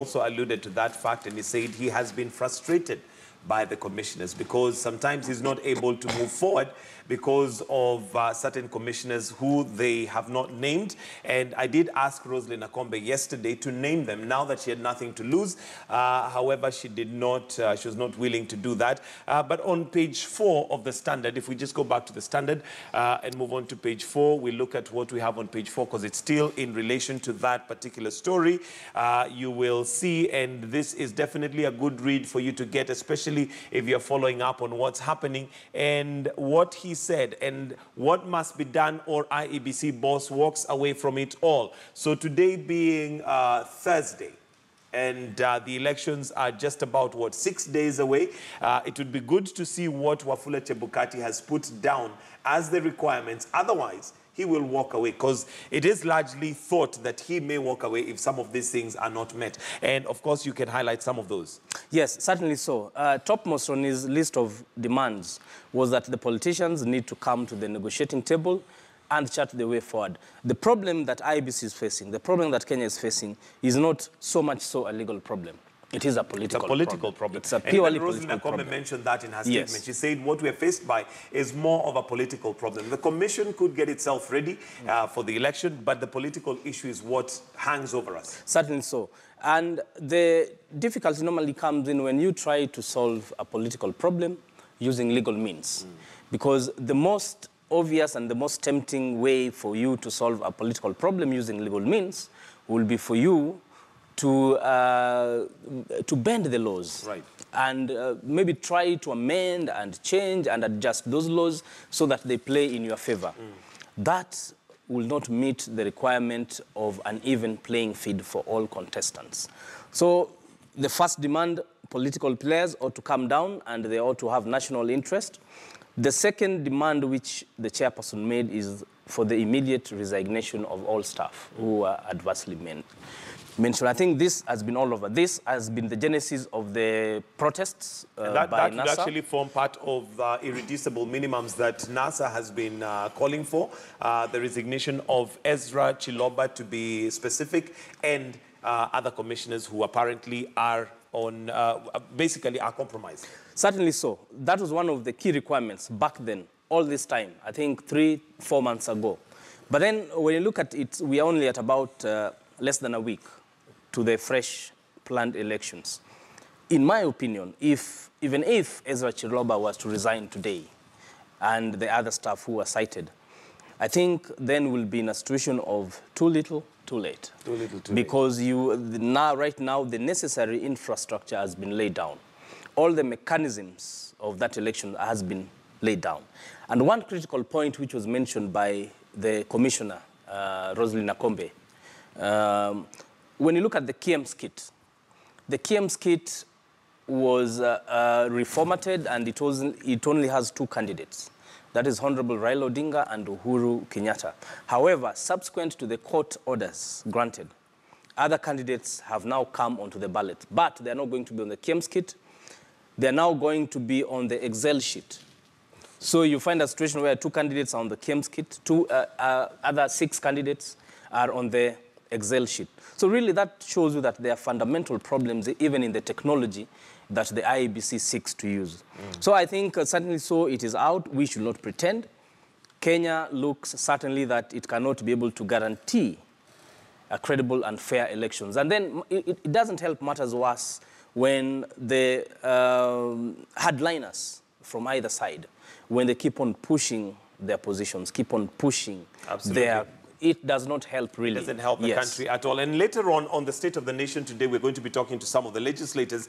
also alluded to that fact, and he said he has been frustrated by the commissioners because sometimes he's not able to move forward because of certain commissioners who they have not named. And I did ask Rosalyn Akombe yesterday to name them now that she had nothing to lose. However, she did not, she was not willing to do that. But on page 4 of the Standard, if we just go back to the Standard and move on to page 4, we look at what we have on page 4 because it's still in relation to that particular story. You will see, and this is definitely a good read for you to get, especially if you're following up on what's happening and what he said and what must be done, or IEBC boss walks away from it all. So today being Thursday, and the elections are just about, what, 6 days away. It would be good to see what Wafula Chebukati has put down as the requirements. Otherwise, he will walk away, because it is largely thought that he may walk away if some of these things are not met. And of course, you can highlight some of those. Yes, certainly so. Topmost on his list of demands was that the politicians need to come to the negotiating table and chart the way forward. The problem that IEBC is facing, the problem that Kenya is facing, is not so much so a legal problem. It is a political problem. It's a purely political problem. Rosalyn Akombe mentioned that in her statement. She said what we're faced by is more of a political problem. The commission could get itself ready for the election, but the political issue is what hangs over us. Certainly so. And the difficulty normally comes in when you try to solve a political problem using legal means. Because the most obvious and the most tempting way for you to solve a political problem using legal means will be for you to bend the laws, right, and maybe try to amend and change and adjust those laws so that they play in your favor. That will not meet the requirement of an even playing field for all contestants. So the first demand, political players ought to come down and they ought to have national interest. The second demand which the chairperson made is for the immediate resignation of all staff who are adversely mentioned. I think this has been all over. This has been the genesis of the protests that by would NASA. actually form part of the irreducible minimums that NASA has been calling for. The resignation of Ezra Chiloba, to be specific, and other commissioners who apparently are on, basically are compromised. Certainly so. That was one of the key requirements back then, all this time, I think 3-4 months ago. But then when you look at it, we are only at about less than a week to the fresh planned elections. In my opinion, even if Ezra Chiloba was to resign today and the other staff who were cited, I think then we'll be in a situation of too little, too late. Too little, too because late. Right now, the necessary infrastructure has been laid down. All the mechanisms of that election has been laid down. And one critical point which was mentioned by the commissioner, Rosalyn Akombe, when you look at the KM's kit, the KM's kit was reformatted, and it only has 2 candidates. That is Honorable Raila Odinga and Uhuru Kenyatta. However, subsequent to the court orders granted, other candidates have now come onto the ballot, but they're not going to be on the KM's kit. They're now going to be on the Excel sheet. So you find a situation where 2 candidates are on the KM's kit, other 6 candidates are on the Excel sheet. So really that shows you that there are fundamental problems even in the technology that the IEBC seeks to use. So I think certainly so it is out. We should not pretend. Kenya looks certainly that it cannot be able to guarantee a credible and fair elections. And then it doesn't help matters worse when the hardliners from either side, when they keep on pushing their positions, keep on pushing their... It does not help, really. It doesn't help the country at all. And later on the State of the Nation today, we're going to be talking to some of the legislators